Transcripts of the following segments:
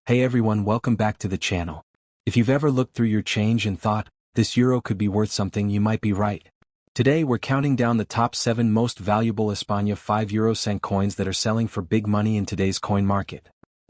Hey everyone, welcome back to the channel. If you've ever looked through your change and thought, this euro could be worth something, you might be right. Today we're counting down the top 7 most valuable España 5 euro cent coins that are selling for big money in today's coin market.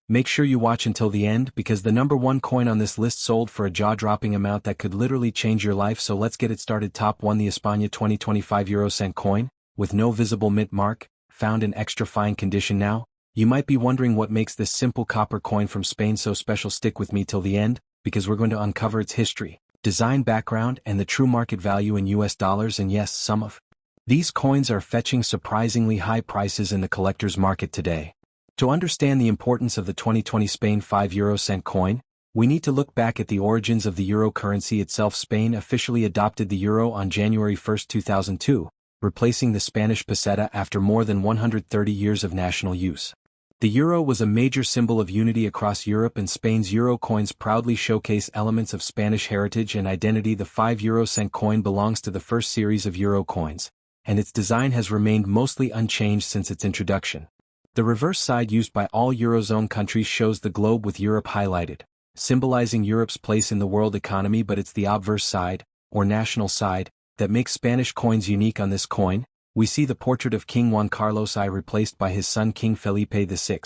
Make sure you watch until the end because the number 1 coin on this list sold for a jaw-dropping amount that could literally change your life, so let's get it started. Top 1, the España 2025 euro cent coin, with no visible mint mark, found in extra fine condition now. You might be wondering what makes this simple copper coin from Spain so special. Stick with me till the end, because we're going to uncover its history, design background, and the true market value in US dollars. And yes, some of these coins are fetching surprisingly high prices in the collector's market today. To understand the importance of the 2020 Spain 5 euro cent coin, we need to look back at the origins of the euro currency itself. Spain officially adopted the euro on January 1, 2002, replacing the Spanish peseta after more than 130 years of national use. The euro was a major symbol of unity across Europe, and Spain's euro coins proudly showcase elements of Spanish heritage and identity. The 5 euro cent coin belongs to the first series of euro coins, and its design has remained mostly unchanged since its introduction. The reverse side, used by all Eurozone countries, shows the globe with Europe highlighted, symbolizing Europe's place in the world economy, but it's the obverse side, or national side, that makes Spanish coins unique. On this coin, we see the portrait of King Juan Carlos I replaced by his son King Felipe VI,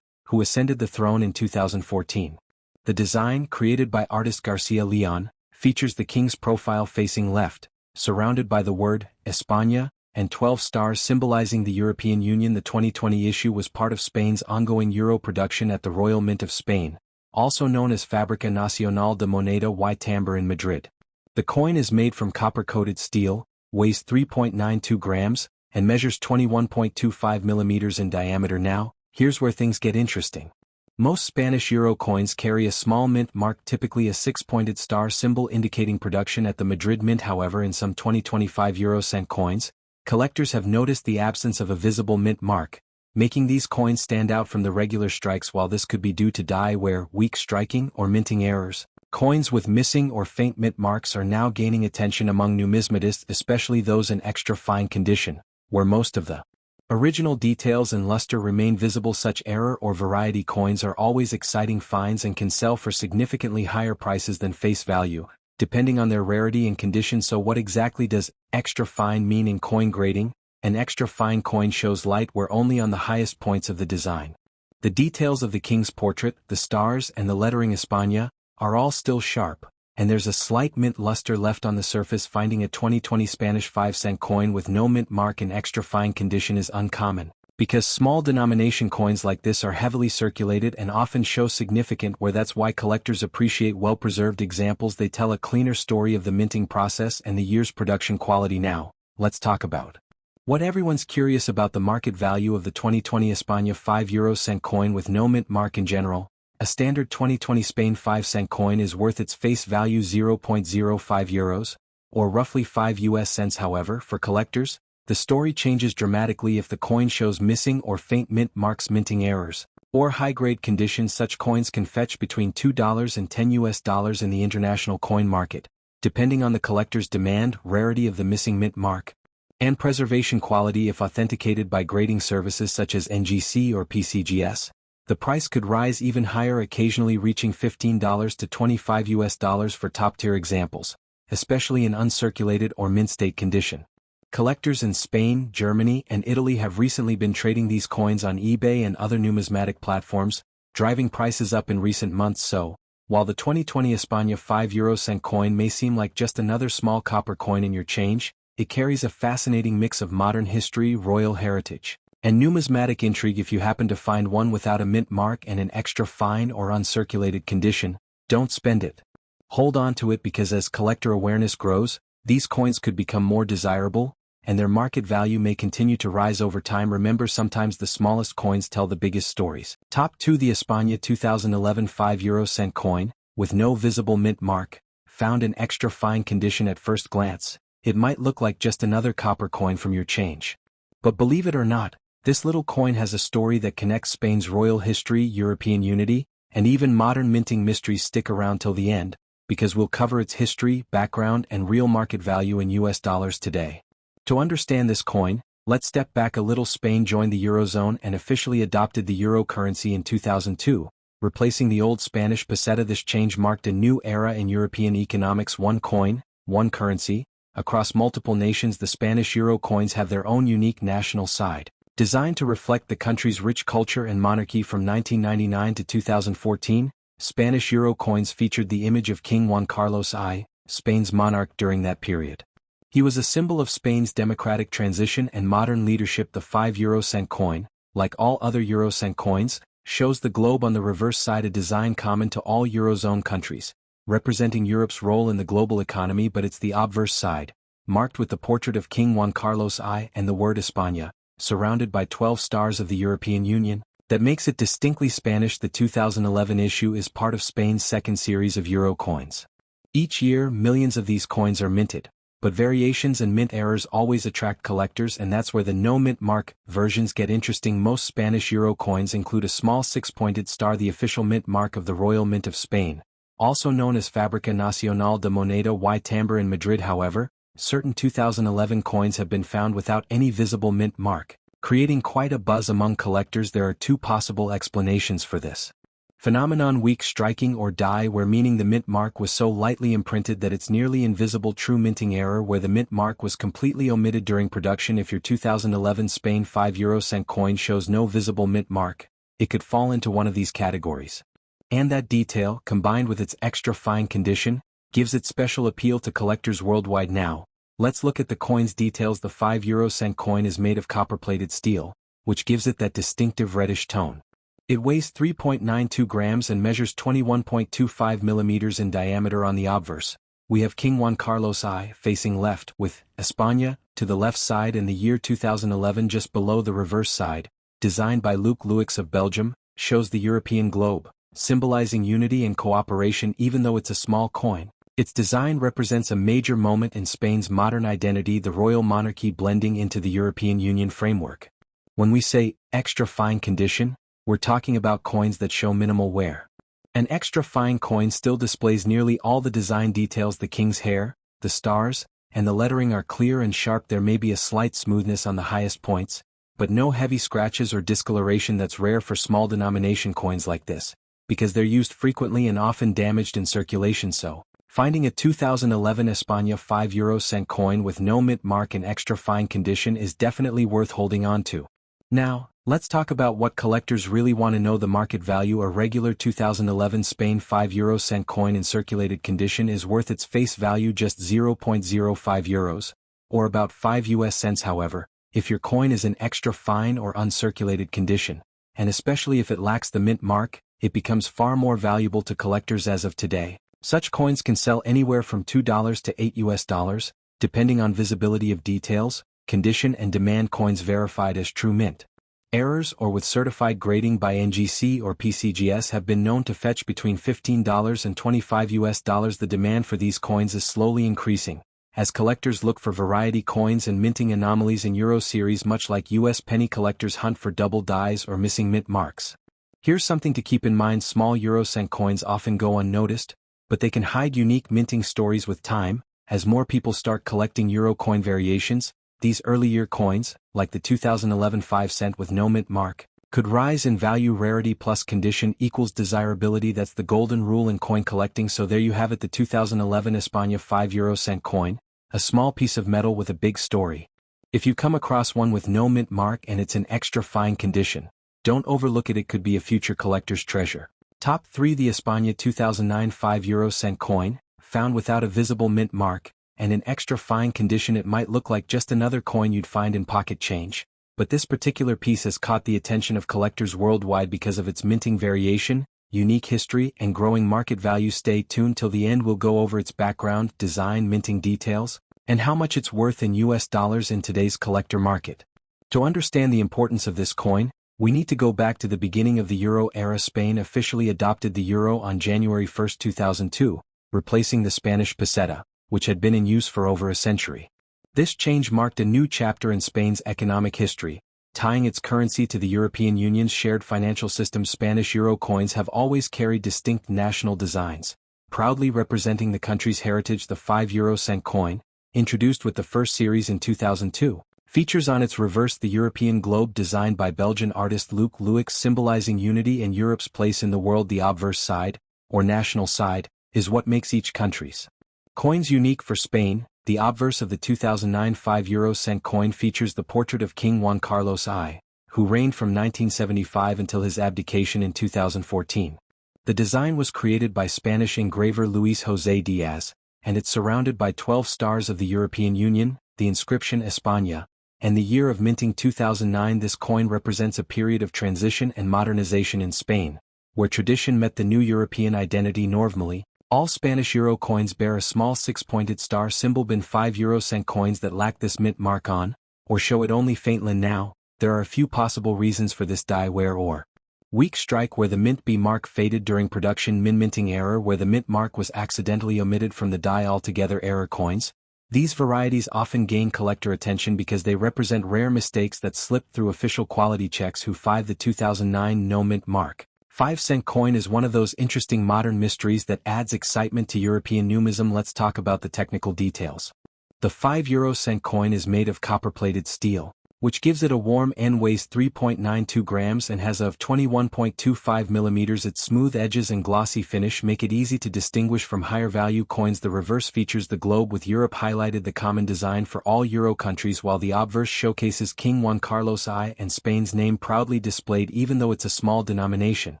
who ascended the throne in 2014. The design, created by artist Garcia Leon, features the king's profile facing left, surrounded by the word España, and 12 stars symbolizing the European Union. The 2020 issue was part of Spain's ongoing euro production at the Royal Mint of Spain, also known as Fábrica Nacional de Moneda y Timbre in Madrid. The coin is made from copper-coated steel, weighs 3.92 grams, and measures 21.25 millimeters in diameter. Now, here's where things get interesting. Most Spanish euro coins carry a small mint mark, typically a 6-pointed star symbol indicating production at the Madrid Mint. However, in some 2025 euro cent coins, collectors have noticed the absence of a visible mint mark, making these coins stand out from the regular strikes. While this could be due to die wear, weak striking, or minting errors, coins with missing or faint mint marks are now gaining attention among numismatists, especially those in extra fine condition, where most of the original details and luster remain visible. Such error or variety coins are always exciting finds and can sell for significantly higher prices than face value, depending on their rarity and condition. So what exactly does extra fine mean in coin grading? An extra fine coin shows light wear only on the highest points of the design. The details of the king's portrait, the stars, and the lettering España are all still sharp, and there's a slight mint luster left on the surface. Finding a 2020 Spanish 5 cent coin with no mint mark in extra fine condition is uncommon, because small denomination coins like this are heavily circulated and often show significant wear. That's why collectors appreciate well-preserved examples. They tell a cleaner story of the minting process and the year's production quality. Now, let's talk about what everyone's curious about: the market value of the 2020 España 5 euro cent coin with no mint mark. In general, a standard 2020 Spain 5 cent coin is worth its face value, 0.05 euros, or roughly 5 US cents. However, for collectors, the story changes dramatically if the coin shows missing or faint mint marks, minting errors, or high-grade conditions. Such coins can fetch between $2 and $10 in the international coin market, depending on the collector's demand, rarity of the missing mint mark, and preservation quality. If authenticated by grading services such as NGC or PCGS, the price could rise even higher, occasionally reaching $15 to $25 for top-tier examples, especially in uncirculated or mint-state condition. Collectors in Spain, Germany, and Italy have recently been trading these coins on eBay and other numismatic platforms, driving prices up in recent months. So, while the 2020 España 5 euro cent coin may seem like just another small copper coin in your change, it carries a fascinating mix of modern history, royal heritage, and numismatic intrigue. If you happen to find one without a mint mark and in extra fine or uncirculated condition, don't spend it. Hold on to it, because as collector awareness grows, these coins could become more desirable, and their market value may continue to rise over time. Remember, sometimes the smallest coins tell the biggest stories. Top 2, the España 2011 5 euro cent coin, with no visible mint mark, found in extra fine condition. At first glance, it might look like just another copper coin from your change. But believe it or not, this little coin has a story that connects Spain's royal history, European unity, and even modern minting mysteries. Stick around till the end, because we'll cover its history, background, and real market value in US dollars today. To understand this coin, let's step back a little. Spain joined the Eurozone and officially adopted the euro currency in 2002, replacing the old Spanish peseta. This change marked a new era in European economics. One coin, one currency. Across multiple nations, the Spanish euro coins have their own unique national side. Designed to reflect the country's rich culture and monarchy from 1999 to 2014, Spanish euro coins featured the image of King Juan Carlos I, Spain's monarch during that period. He was a symbol of Spain's democratic transition and modern leadership. The 5 euro-cent coin, like all other euro-cent coins, shows the globe on the reverse side, a design common to all Eurozone countries, representing Europe's role in the global economy, but it's the obverse side, marked with the portrait of King Juan Carlos I and the word España, surrounded by 12 stars of the European Union, that makes it distinctly Spanish. The 2011 issue is part of Spain's second series of euro coins. Each year, millions of these coins are minted, but variations and mint errors always attract collectors, and that's where the no-mint mark versions get interesting. Most Spanish euro coins include a small six-pointed star, the official mint mark of the Royal Mint of Spain, also known as Fábrica Nacional de Moneda y Timbre in Madrid. However, certain 2011 coins have been found without any visible mint mark, creating quite a buzz among collectors. There are two possible explanations for this phenomenon: weak striking or die wear, meaning the mint mark was so lightly imprinted that it's nearly invisible; true minting error, where the mint mark was completely omitted during production. If your 2011 Spain 5 euro-cent coin shows no visible mint mark, it could fall into one of these categories. And that detail, combined with its extra fine condition, gives it special appeal to collectors worldwide. Now, let's look at the coin's details. The 5 euro-cent coin is made of copper-plated steel, which gives it that distinctive reddish tone. It weighs 3.92 grams and measures 21.25 millimeters in diameter. On the obverse, we have King Juan Carlos I facing left, with España to the left side, and the year 2011 just below. The reverse side, designed by Luc Louix of Belgium, shows the European globe, symbolizing unity and cooperation. Even though it's a small coin, its design represents a major moment in Spain's modern identity, the royal monarchy blending into the European Union framework. When we say extra fine condition, we're talking about coins that show minimal wear. An extra fine coin still displays nearly all the design details. The king's hair, the stars, and the lettering are clear and sharp. There may be a slight smoothness on the highest points, but no heavy scratches or discoloration. That's rare for small denomination coins like this, because they're used frequently and often damaged in circulation. So, finding a 2011 España 5 euro-cent coin with no mint mark in extra fine condition is definitely worth holding on to. Now, let's talk about what collectors really want to know: the market value. A regular 2011 Spain 5 euro-cent coin in circulated condition is worth its face value, just 0.05 euros, or about 5 US cents. However, if your coin is in extra fine or uncirculated condition, and especially if it lacks the mint mark, it becomes far more valuable to collectors. As of today, such coins can sell anywhere from $2 to $8 US, depending on visibility of details, condition and demand. Coins verified as true mint errors or with certified grading by NGC or PCGS have been known to fetch between $15 and $25 US. The demand for these coins is slowly increasing, as collectors look for variety coins and minting anomalies in Euro series, much like US penny collectors hunt for double dies or missing mint marks. Here's something to keep in mind: small euro-cent coins often go unnoticed, but they can hide unique minting stories with time. As more people start collecting euro coin variations, these early year coins, like the 2011 5 cent with no mint mark, could rise in value. Rarity plus condition equals desirability. That's the golden rule in coin collecting. So there you have it, the 2011 España 5 euro-cent coin, a small piece of metal with a big story. If you come across one with no mint mark and it's in extra fine condition, don't overlook it. It could be a future collector's treasure. Top 3: the España 2009 5 euro-cent coin, found without a visible mint mark, and in extra fine condition. It might look like just another coin you'd find in pocket change, but this particular piece has caught the attention of collectors worldwide because of its minting variation, unique history, and growing market value. Stay tuned till the end. We'll go over its background, design, minting details, and how much it's worth in US dollars in today's collector market. To understand the importance of this coin, we need to go back to the beginning of the Euro era. Spain officially adopted the Euro on January 1, 2002, replacing the Spanish peseta, which had been in use for over a century. This change marked a new chapter in Spain's economic history, tying its currency to the European Union's shared financial system. Spanish euro coins have always carried distinct national designs, proudly representing the country's heritage. The 5 euro-cent coin, introduced with the first series in 2002, Features on its reverse the European globe designed by Belgian artist Luc Luix symbolizing unity and Europe's place in the world. The obverse side, or national side, is what makes each country's coins unique. For Spain, the obverse of the 2009 5-euro-cent coin features the portrait of King Juan Carlos I, who reigned from 1975 until his abdication in 2014. The design was created by Spanish engraver Luis José Diaz, and it's surrounded by 12 stars of the European Union, the inscription España, and the year of minting 2009. This coin represents a period of transition and modernization in Spain, where tradition met the new European identity. Normally, all Spanish euro coins bear a small six-pointed star symbol. Bin 5-euro-cent coins that lack this mint mark on, or show it only faintly. Now, there are a few possible reasons for this die wear or weak strike where the mint B mark faded during production. Minting error where the mint mark was accidentally omitted from the die altogether. Error coins. These varieties often gain collector attention because they represent rare mistakes that slipped through official quality checks. Who 5 The 2009 no mint mark 5-cent coin is one of those interesting modern mysteries that adds excitement to European numism. Let's talk about the technical details. The 5-euro-cent coin is made of copper-plated steel, which gives it a warm end. Weighs 3.92 grams and has of 21.25 millimeters. Its smooth edges and glossy finish make it easy to distinguish from higher value coins. The reverse features the globe with Europe highlighted, the common design for all Euro countries, while the obverse showcases King Juan Carlos I and Spain's name proudly displayed. Even though it's a small denomination,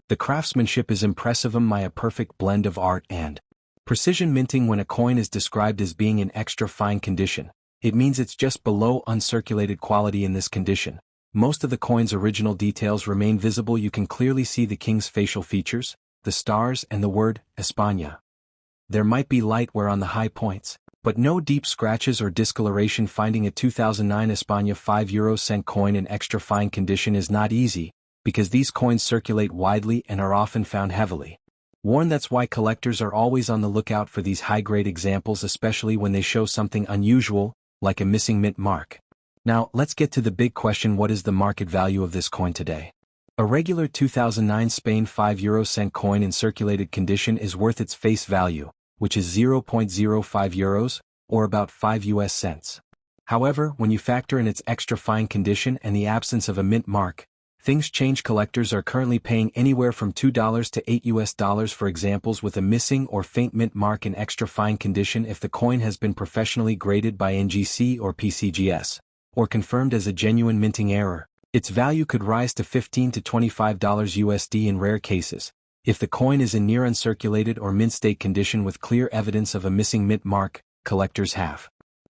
the craftsmanship is impressive. A perfect blend of art and precision. Minting. When a coin is described as being in extra fine condition, it means it's just below uncirculated quality. In this condition, most of the coin's original details remain visible. You can clearly see the king's facial features, the stars, and the word España. There might be light wear on the high points, but no deep scratches or discoloration. Finding a 2009 España 5-euro-cent coin in extra fine condition is not easy, because these coins circulate widely and are often found heavily worn. That's why collectors are always on the lookout for these high-grade examples, especially when they show something unusual, like a missing mint mark. Now, let's get to the big question: what is the market value of this coin today? A regular 2009 Spain 5-euro-cent coin in circulated condition is worth its face value, which is 0.05 euros, or about 5 US cents. However, when you factor in its extra fine condition and the absence of a mint mark, things change. Collectors are currently paying anywhere from $2 to $8 for examples with a missing or faint mint mark in extra fine condition. If the coin has been professionally graded by NGC or PCGS, or confirmed as a genuine minting error, its value could rise to $15 to $25 USD in rare cases. If the coin is in near uncirculated or mint state condition with clear evidence of a missing mint mark, collectors have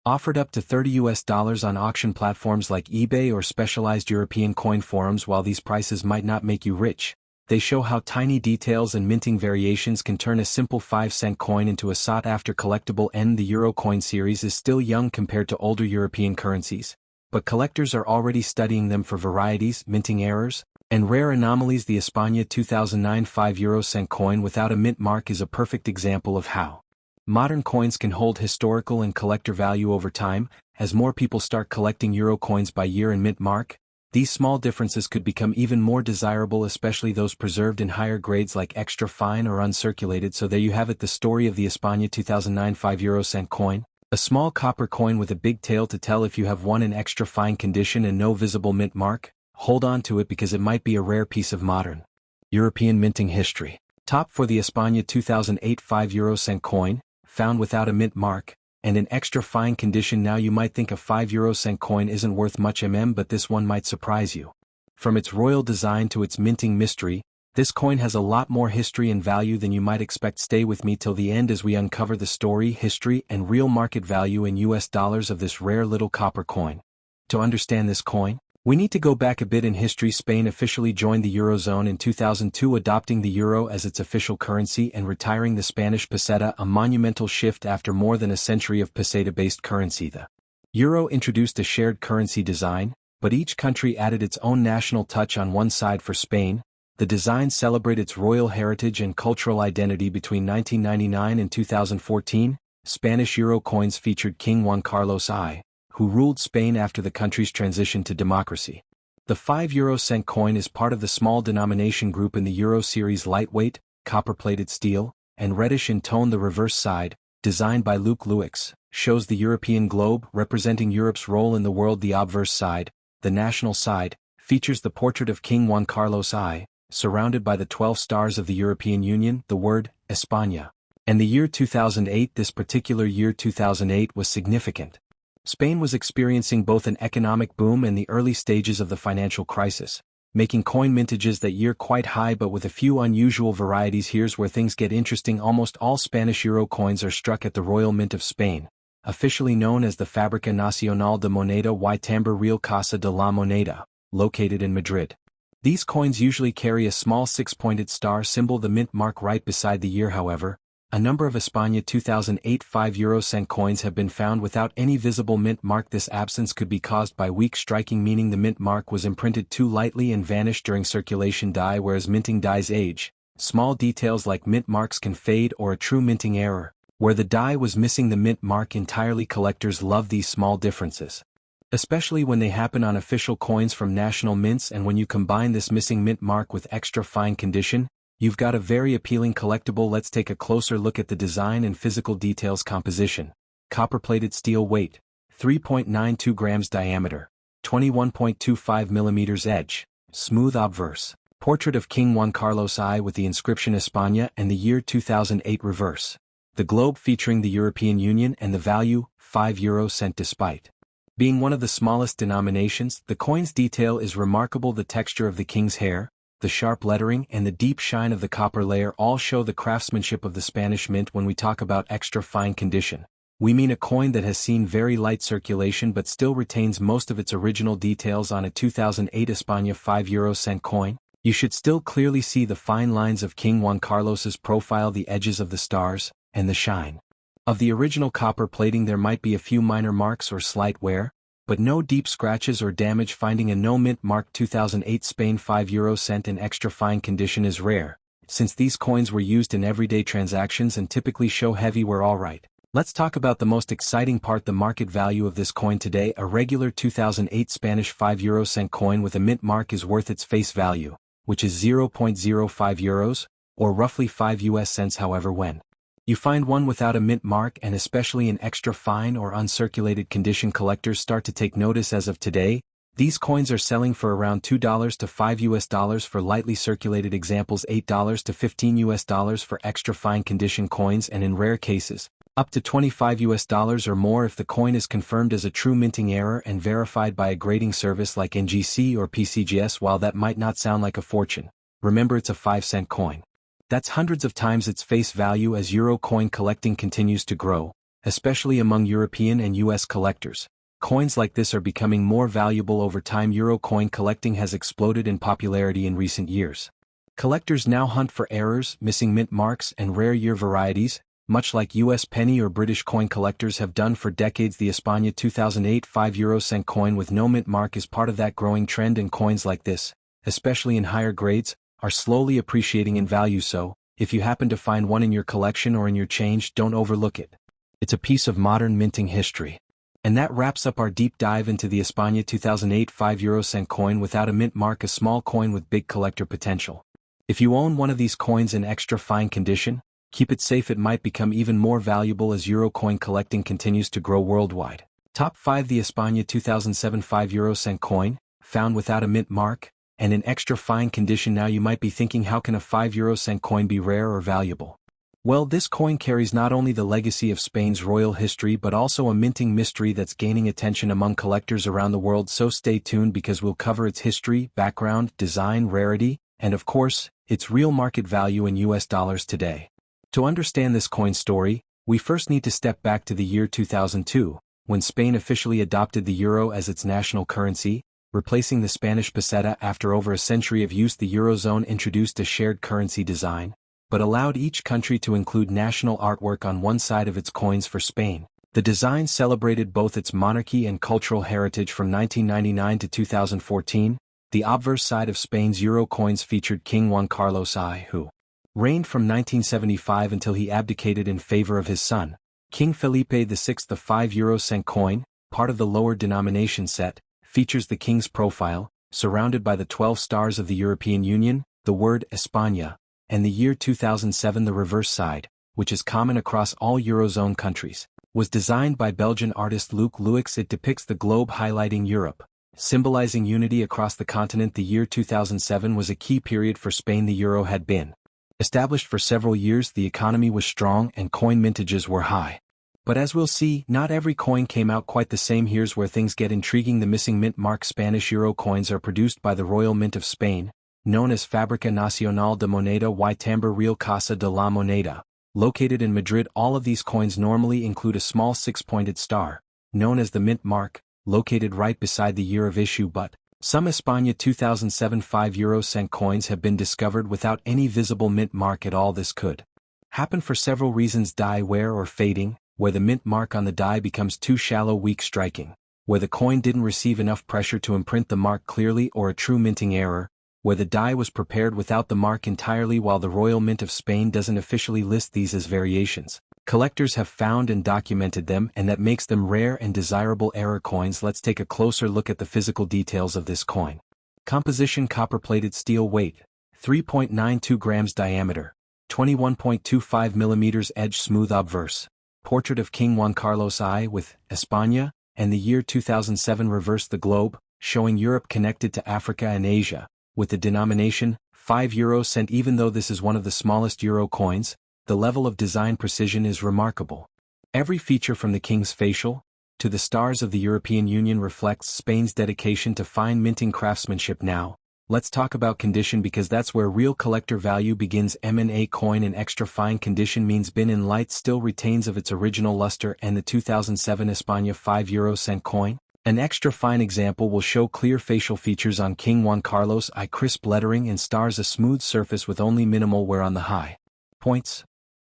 offered up to $30 on auction platforms like eBay or specialized European coin forums. While these prices might not make you rich, they show how tiny details and minting variations can turn a simple 5-cent coin into a sought-after collectible. The Euro coin series is still young compared to older European currencies, but collectors are already studying them for varieties, minting errors, and rare anomalies. The España 2009 5-euro-cent coin without a mint mark is a perfect example of how modern coins can hold historical and collector value over time. As more people start collecting euro coins by year and mint mark, these small differences could become even more desirable, especially those preserved in higher grades like extra fine or uncirculated. So there you have it, the story of the España 2009 5-euro-cent coin, a small copper coin with a big tale to tell. If you have one in extra fine condition and no visible mint mark, hold on to it because it might be a rare piece of modern European minting history. Top for the España 2008 5-euro-cent coin, found without a mint mark, and in extra fine condition. Now you might think a 5-euro-cent coin isn't worth much, but this one might surprise you. From its royal design to its minting mystery, this coin has a lot more history and value than you might expect. Stay with me till the end as we uncover the story, history, and real market value in US dollars of this rare little copper coin. To understand this coin, we need to go back a bit in history. Spain officially joined the Eurozone in 2002, adopting the euro as its official currency and retiring the Spanish peseta, a monumental shift after more than a century of peseta-based currency. The euro introduced a shared currency design, but each country added its own national touch. On one side, for Spain, the design celebrated its royal heritage and cultural identity. Between 1999 and 2014, Spanish euro coins featured King Juan Carlos I, who ruled Spain after the country's transition to democracy. The 5-euro-cent coin is part of the small denomination group in the Euro series: lightweight, copper-plated steel, and reddish in tone. The reverse side, designed by Luke Lewix, shows the European globe representing Europe's role in the world. The obverse side, the national side, features the portrait of King Juan Carlos I, surrounded by the 12 stars of the European Union, the word, España. And the year 2008. This particular year 2008 was significant. Spain was experiencing both an economic boom and the early stages of the financial crisis, making coin mintages that year quite high but with a few unusual varieties. Here's where things get interesting. Almost all Spanish euro coins are struck at the Royal Mint of Spain, officially known as the Fábrica Nacional de Moneda y Timbre Real Casa de la Moneda, located in Madrid. These coins usually carry a small six-pointed star symbol, the mint mark, right beside the year. However, a number of España 2008 5-euro-cent coins have been found without any visible mint mark. This absence could be caused by weak striking, meaning the mint mark was imprinted too lightly and vanished during circulation. Whereas minting dies age, small details like mint marks can fade, or a true minting error, where the die was missing the mint mark entirely. Collectors love these small differences, especially when they happen on official coins from national mints, and when you combine this missing mint mark with extra fine condition, you've got a very appealing collectible. Let's take a closer look at the design and physical details. Composition: copper-plated steel. Weight: 3.92 grams. Diameter: 21.25 millimeters. Edge: smooth. Obverse: portrait of King Juan Carlos I with the inscription España and the year 2008. Reverse: the globe featuring the European Union and the value, 5 euro cent. Despite being one of the smallest denominations, the coin's detail is remarkable. The texture of the king's hair, the sharp lettering, and the deep shine of the copper layer all show the craftsmanship of the Spanish mint. When we talk about extra fine condition, we mean a coin that has seen very light circulation but still retains most of its original details. On a 2008 España 5 euro cent coin, you should still clearly see the fine lines of King Juan Carlos's profile, the edges of the stars, and the shine of the original copper plating. There might be a few minor marks or slight wear, but no deep scratches or damage. Finding a no mint mark 2008 Spain 5 euro cent in extra fine condition is rare, since these coins were used in everyday transactions and typically show heavy wear. Alright, let's talk about the most exciting part: the market value of this coin today. A regular 2008 Spanish 5 euro cent coin with a mint mark is worth its face value, which is 0.05 euros, or roughly 5 US cents. However, when you find one without a mint mark, and especially in extra fine or uncirculated condition, collectors start to take notice. As of today, these coins are selling for around $2 to $5 for lightly circulated examples, $8 to $15 for extra fine condition coins, and in rare cases, up to $25 or more if the coin is confirmed as a true minting error and verified by a grading service like NGC or PCGS. While that might not sound like a fortune, remember it's a 5-cent coin. That's hundreds of times its face value. As euro coin collecting continues to grow, especially among European and US collectors, coins like this are becoming more valuable over time. Euro coin collecting has exploded in popularity in recent years. Collectors now hunt for errors, missing mint marks, and rare year varieties, much like US penny or British coin collectors have done for decades. The España 2008 5 euro cent coin with no mint mark is part of that growing trend, and coins like this, especially in higher grades, are slowly appreciating in value. So, if you happen to find one in your collection or in your change, don't overlook it. It's a piece of modern minting history. And that wraps up our deep dive into the España 2008 5 euro cent coin without a mint mark, a small coin with big collector potential. If you own one of these coins in extra fine condition, keep it safe. It might become even more valuable as euro coin collecting continues to grow worldwide. Top 5: the España 2007 5 euro cent coin, found without a mint mark, and in extra fine condition. Now you might be thinking, how can a 5 euro cent coin be rare or valuable? Well, this coin carries not only the legacy of Spain's royal history but also a minting mystery that's gaining attention among collectors around the world. So stay tuned, because we'll cover its history, background, design, rarity, and of course, its real market value in US dollars today. To understand this coin story, we first need to step back to the year 2002, when Spain officially adopted the euro as its national currency, replacing the Spanish peseta. After over a century of use, the Eurozone introduced a shared currency design, but allowed each country to include national artwork on one side of its coins. For Spain, the design celebrated both its monarchy and cultural heritage. From 1999 to 2014, the obverse side of Spain's euro coins featured King Juan Carlos I, who reigned from 1975 until he abdicated in favor of his son, King Felipe VI. The 5 euro cent coin, part of the lower denomination set, features the king's profile, surrounded by the 12 stars of the European Union, the word España, and the year 2007. The reverse side, which is common across all Eurozone countries, was designed by Belgian artist Luc Louix. It depicts the globe highlighting Europe, symbolizing unity across the continent. The year 2007 was a key period for Spain. The euro had been established for several years, the economy was strong and coin mintages were high. But as we'll see, not every coin came out quite the same. Here's where things get intriguing. The missing mint mark. Spanish euro coins are produced by the Royal Mint of Spain, known as Fábrica Nacional de Moneda y Timbre Real Casa de la Moneda, located in Madrid. All of these coins normally include a small six-pointed star, known as the mint mark, located right beside the year of issue, but some España 2007 5 € coins have been discovered without any visible mint mark at all. This could happen for several reasons: die wear or fading, where the mint mark on the die becomes too shallow, weak striking, where the coin didn't receive enough pressure to imprint the mark clearly, or a true minting error, where the die was prepared without the mark entirely. While the Royal Mint of Spain doesn't officially list these as variations, collectors have found and documented them, and that makes them rare and desirable error coins. Let's take a closer look at the physical details of this coin. Composition: copper-plated steel. Weight: 3.92 grams. Diameter: 21.25 millimeters. Edge: smooth obverse. Portrait of King Juan Carlos I with España and the year 2007. Reverse the globe, showing Europe connected to Africa and Asia, with the denomination 5 €. Even though this is one of the smallest euro coins, the level of design precision is remarkable. Every feature from the king's facial to the stars of the European Union reflects Spain's dedication to fine minting craftsmanship. Now, let's talk about condition, because that's where real collector value begins. M&A coin in extra fine condition means bin in light still retains of its original luster. And the 2007 España 5 € coin, an extra fine example, will show clear facial features on King Juan Carlos I, crisp lettering and stars, a smooth surface with only minimal wear on the high points.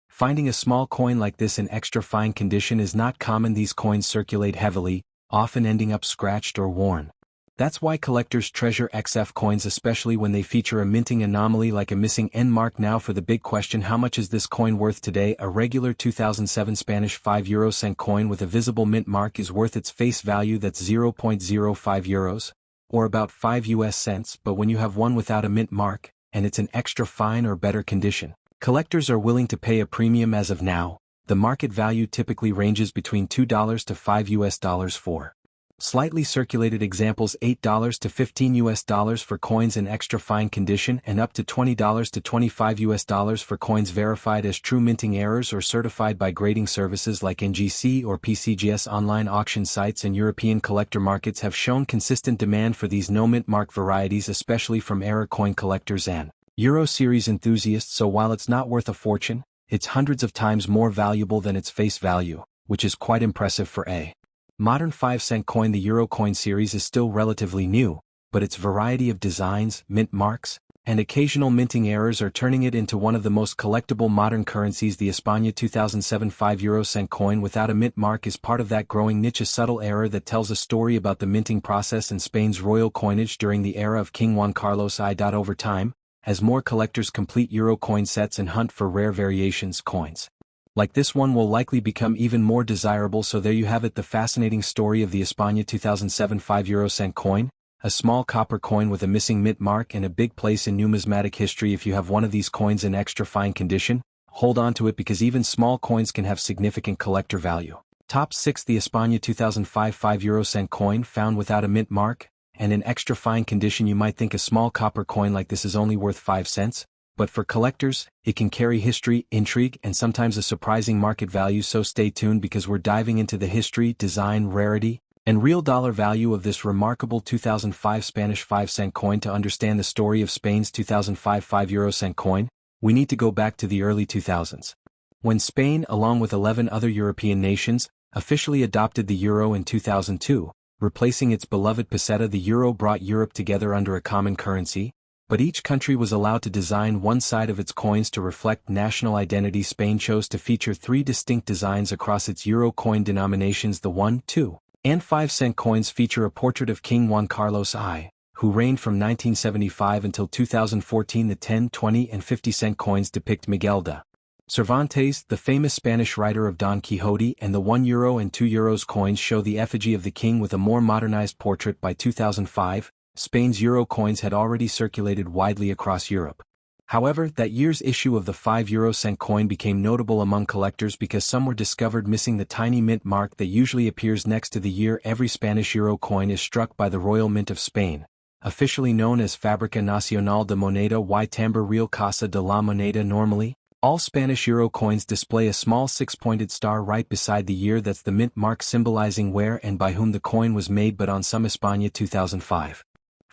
Finding a small coin like this in extra fine condition is not common. These coins circulate heavily, often ending up scratched or worn. That's why collectors treasure XF coins, especially when they feature a minting anomaly like a missing N mark. Now for the big question: how much is this coin worth today? A regular 2007 Spanish 5 € coin with a visible mint mark is worth its face value, that's 0.05 euros, or about 5 US cents. But when you have one without a mint mark, and it's in extra fine or better condition, collectors are willing to pay a premium. As of now, the market value typically ranges between $2 to $5 for slightly circulated examples, $8 to $15 for coins in extra fine condition, and up to $20 to $25 for coins verified as true minting errors or certified by grading services like NGC or PCGS. Online auction sites and European collector markets have shown consistent demand for these no mint mark varieties, especially from error coin collectors and Euro series enthusiasts. So while it's not worth a fortune, it's hundreds of times more valuable than its face value, which is quite impressive for a modern 5 € coin. The Euro coin series is still relatively new, but its variety of designs, mint marks, and occasional minting errors are turning it into one of the most collectible modern currencies. The España 2007 5 € coin without a mint mark is part of that growing niche, a subtle error that tells a story about the minting process in Spain's royal coinage during the era of King Juan Carlos I. Over time, as more collectors complete Euro coin sets and hunt for rare variations, coins like this one will likely become even more desirable. So there you have it, the fascinating story of the España 2007 5 € coin, a small copper coin with a missing mint mark and a big place in numismatic history. If you have one of these coins in extra fine condition, hold on to it, because even small coins can have significant collector value. Top 6: the España 2005 5 € coin found without a mint mark and in extra fine condition. You might think a small copper coin like this is only worth 5 cents. But for collectors, it can carry history, intrigue, and sometimes a surprising market value. So stay tuned, because we're diving into the history, design, rarity, and real dollar value of this remarkable 2005 Spanish 5 € coin. To understand the story of Spain's 2005 5 € coin, we need to go back to the early 2000s, when Spain, along with 11 other European nations, officially adopted the euro in 2002, replacing its beloved peseta. The euro brought Europe together under a common currency, but each country was allowed to design one side of its coins to reflect national identity. Spain chose to feature 3 distinct designs across its euro coin denominations. The 1, 2, and 5 € coins feature a portrait of King Juan Carlos I, who reigned from 1975 until 2014. The 10, 20, and 50 € coins depict Miguel de Cervantes, the famous Spanish writer of Don Quixote, and the €1 and €2 coins show the effigy of the king with a more modernized portrait. By 2005, Spain's euro coins had already circulated widely across Europe, However, that year's issue of the 5 euro-cent coin became notable among collectors because some were discovered missing the tiny mint mark that usually appears next to the year every Spanish euro coin is struck by the Royal Mint of Spain, officially known as Fábrica Nacional de Moneda y Timbre Real Casa de la Moneda. Normally, all Spanish euro coins display a small six-pointed star right beside the year that's the mint mark symbolizing where and by whom the coin was made, but on some España 2005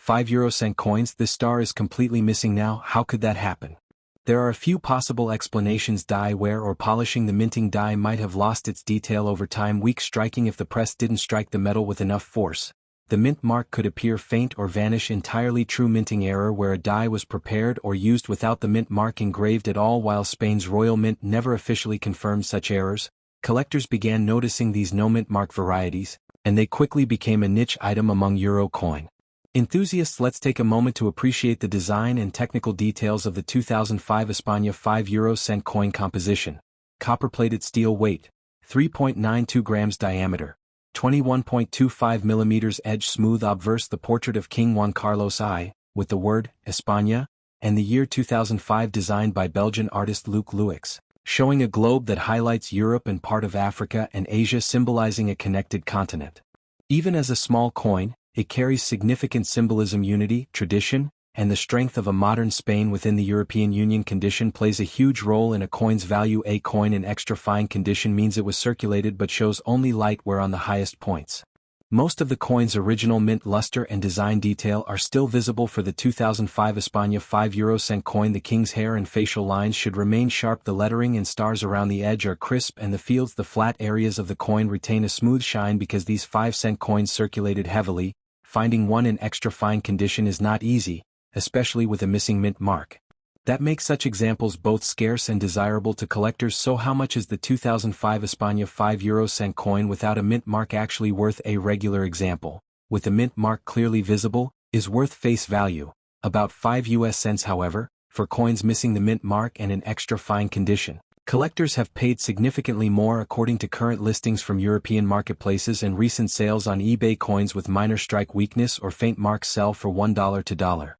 5-euro-cent coins this star is completely missing now. How could that happen? There are a few possible explanations. Die wear or polishing. The minting die might have lost its detail over time. Weak striking. If the press didn't strike the metal with enough force, the mint mark could appear faint or vanish entirely. True minting error, where a die was prepared or used without the mint mark engraved at all. While Spain's Royal Mint never officially confirmed such errors, collectors began noticing these no mint mark varieties, and they quickly became a niche item among euro coin enthusiasts. Let's take a moment to appreciate the design and technical details of the 2005 España 5-euro-cent coin composition. Copper-plated steel, weight 3.92 grams, diameter 21.25 millimeters, edge smooth obverse. The portrait of King Juan Carlos I, with the word España and the year 2005, designed by Belgian artist Luc Louix, showing a globe that highlights Europe and part of Africa and Asia, symbolizing a connected continent. Even as a small coin, it carries significant symbolism. Unity, tradition, and the strength of a modern Spain within the European Union. Condition plays a huge role in a coin's value. A coin in extra fine condition means it was circulated but shows only light wear on the highest points. Most of the coin's original mint luster and design detail are still visible. For the 2005 España 5-euro-cent coin, the king's hair and facial lines should remain sharp. The lettering and stars around the edge are crisp, and the flat areas of the coin retain a smooth shine. Because these 5-cent coins circulated heavily, finding one in extra fine condition is not easy, especially with a missing mint mark. That makes such examples both scarce and desirable to collectors. So how much is the 2005 España 5-euro-cent coin without a mint mark actually worth? A regular example, with the mint mark clearly visible, is worth face value about 5 US cents. However, for coins missing the mint mark and in extra fine condition, collectors have paid significantly more. According to current listings from European marketplaces and recent sales on eBay, coins with minor strike weakness or faint marks sell for $1 to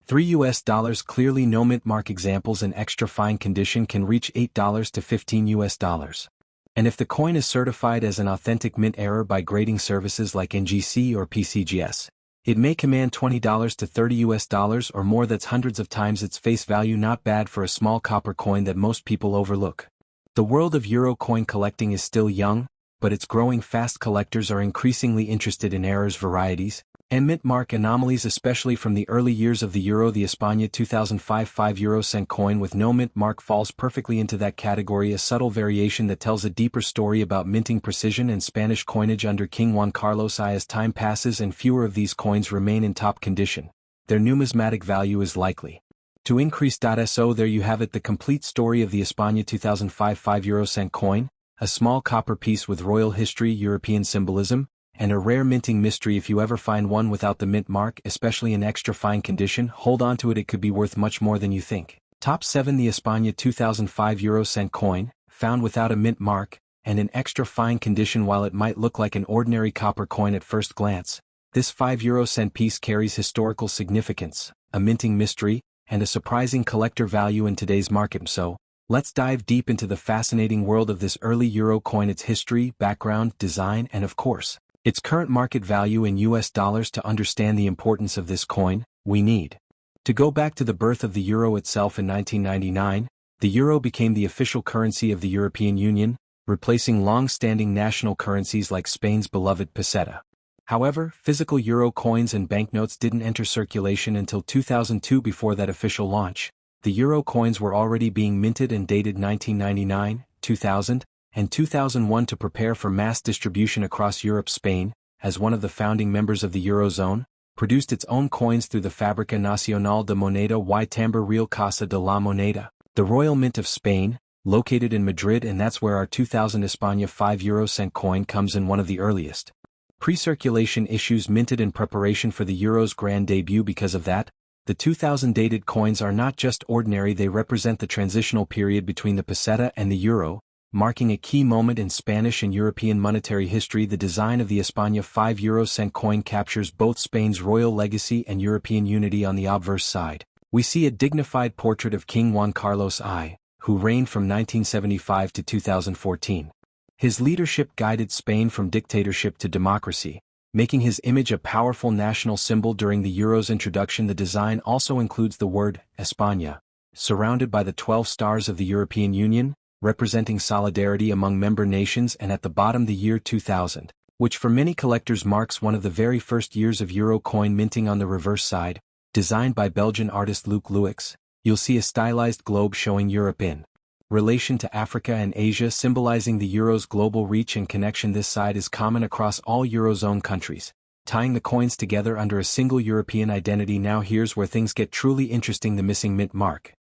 $3. Clearly no mint mark examples in extra fine condition can reach $8 to $15. And if the coin is certified as an authentic mint error by grading services like NGC or PCGS, it may command $20 to $30 or more. That's hundreds of times its face value. Not bad for a small copper coin that most people overlook. The world of euro coin collecting is still young, but it's growing fast. Collectors are increasingly interested in errors, varieties, and mint mark anomalies, especially from the early years of the euro. The España 2005 5-euro-cent coin with no mint mark falls perfectly into that category, a subtle variation that tells a deeper story about minting precision and Spanish coinage under King Juan Carlos I. As time passes and fewer of these coins remain in top condition, their numismatic value is likely to increase. So there you have it, the complete story of the España 2005 5-euro-cent coin, a small copper piece with royal history, European symbolism, and a rare minting mystery. If you ever find one without the mint mark, especially in extra fine condition, hold on to it. It could be worth much more than you think. Top 7. The España 2005 euro-cent coin, found without a mint mark, and in extra fine condition. While it might look like an ordinary copper coin at first glance, this 5-euro-cent piece carries historical significance, a minting mystery, and a surprising collector value in today's market. So, let's dive deep into the fascinating world of this early euro coin, its history, background, design, and of course, its current market value in US dollars. To understand the importance of this coin, we need to go back to the birth of the euro itself. In 1999, the euro became the official currency of the European Union, replacing long-standing national currencies like Spain's beloved peseta. However, physical euro coins and banknotes didn't enter circulation until 2002. Before that official launch, the euro coins were already being minted and dated 1999, 2000, and 2001 to prepare for mass distribution across Europe. Spain, as one of the founding members of the Eurozone, produced its own coins through the Fábrica Nacional de Moneda y Timbre Real Casa de la Moneda, the Royal Mint of Spain, located in Madrid, and that's where our 2000 España 5-euro-cent coin comes in, one of the earliest pre-circulation issues minted in preparation for the euro's grand debut. Because of that, the 2000 dated coins are not just ordinary, they represent the transitional period between the peseta and the euro, marking a key moment in Spanish and European monetary history. The design of the España 5-euro-cent coin captures both Spain's royal legacy and European unity. On the obverse side, We see a dignified portrait of King Juan Carlos I, who reigned from 1975 to 2014. His leadership guided Spain from dictatorship to democracy, making his image a powerful national symbol during the euro's introduction. The design also includes the word España, surrounded by the 12 stars of the European Union, representing solidarity among member nations, and at the bottom the year 2000, which for many collectors marks one of the very first years of euro coin minting. On the reverse side, designed by Belgian artist Luc Louix, you'll see a stylized globe showing Europe in relation to Africa and Asia, symbolizing the euro's global reach and connection. This side is common across all eurozone countries, tying the coins together under a single European identity. Now here's where things get truly interesting: the missing mint mark.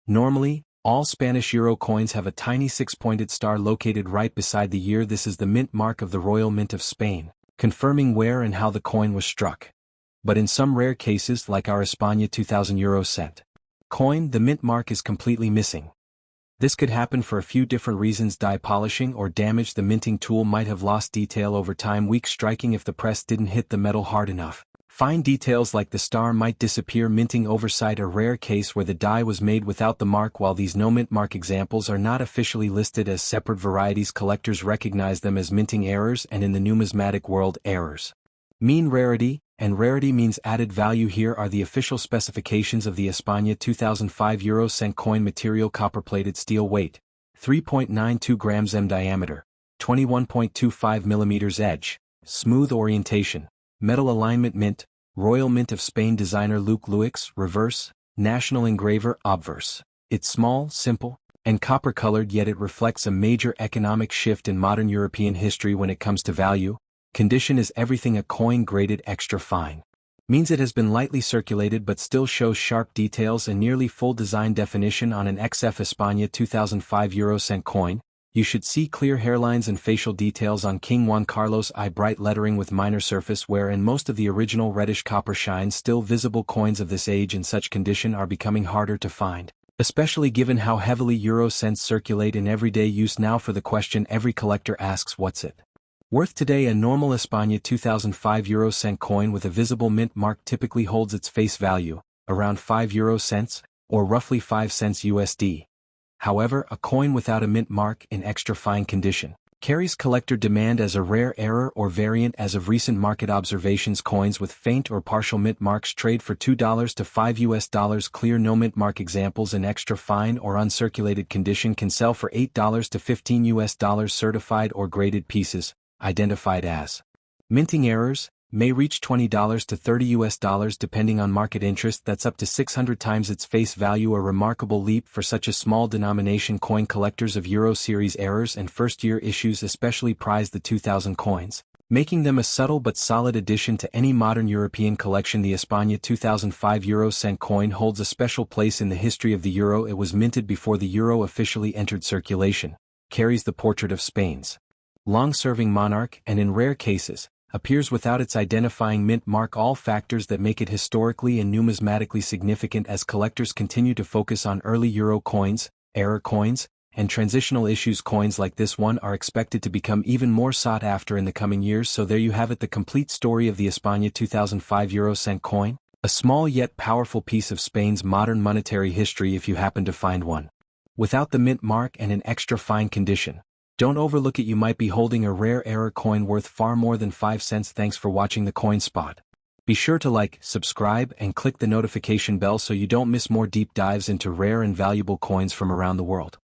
Normally, all Spanish euro coins have a tiny six-pointed star located right beside the year. This is the mint mark of the Royal Mint of Spain, confirming where and how the coin was struck. But in some rare cases, like our España 2000 euro cent coin, the mint mark is completely missing. This could happen for a few different reasons: dye polishing or damage. The minting tool might have lost detail over time, weak striking if the press didn't hit the metal hard enough. Fine details like the star might disappear. Minting oversight, a rare case where the die was made without the mark. While these no mint mark examples are not officially listed as separate varieties, collectors recognize them as minting errors, and in the numismatic world, errors mean rarity, and rarity means added value. Here are the official specifications of the España 2005 euro cent coin: material copper-plated steel, weight 3.92 grams, diameter 21.25 millimeters, edge smooth, orientation metal, alignment mint, Royal Mint of Spain, designer Luc Louix, reverse, national engraver, obverse. It's small, simple, and copper-colored, yet it reflects a major economic shift in modern European history when it comes to value. Condition is everything: a coin graded extra fine means it has been lightly circulated but still shows sharp details and nearly full design definition. On an XF España 2005 euro cent coin, you should see clear hairlines and facial details. On King Juan Carlos I, bright lettering with minor surface wear and most of the original reddish copper shine still visible. Coins of this age in such condition are becoming harder to find, especially given how heavily euro cents circulate in everyday use. Now for the question every collector asks: what's it worth today? A normal España 2005 euro cent coin with a visible mint mark typically holds its face value, around 5 euro cents, or roughly 5 cents USD. However, a coin without a mint mark in extra fine condition carries collector demand as a rare error or variant. As of recent market observations, coins with faint or partial mint marks trade for $2 to $5. Clear no mint mark examples in extra fine or uncirculated condition can sell for $8 to $15. Certified or graded pieces, identified as minting errors, may reach $20 to $30 depending on market interest. That's up to 600 times its face value, a remarkable leap for such a small denomination. Coin collectors of Euro series errors and first-year issues especially prize the 2000 coins, making them a subtle but solid addition to any modern European collection. The España 2005 euro cent coin holds a special place in the history of the euro. It was minted before the euro officially entered circulation, carries the portrait of Spain's long-serving monarch, and in rare cases, appears without its identifying mint mark, all factors that make it historically and numismatically significant. As collectors continue to focus on early euro coins, error coins, and transitional issues, coins like this one are expected to become even more sought after in the coming years. So there you have it, the complete story of the España 2005 euro cent coin, a small yet powerful piece of Spain's modern monetary history if you happen to find one without the mint mark and in extra fine condition. Don't overlook it, you might be holding a rare error coin worth far more than 5 cents. Thanks for watching the Coin Spot. Be sure to like, subscribe, and click the notification bell so you don't miss more deep dives into rare and valuable coins from around the world.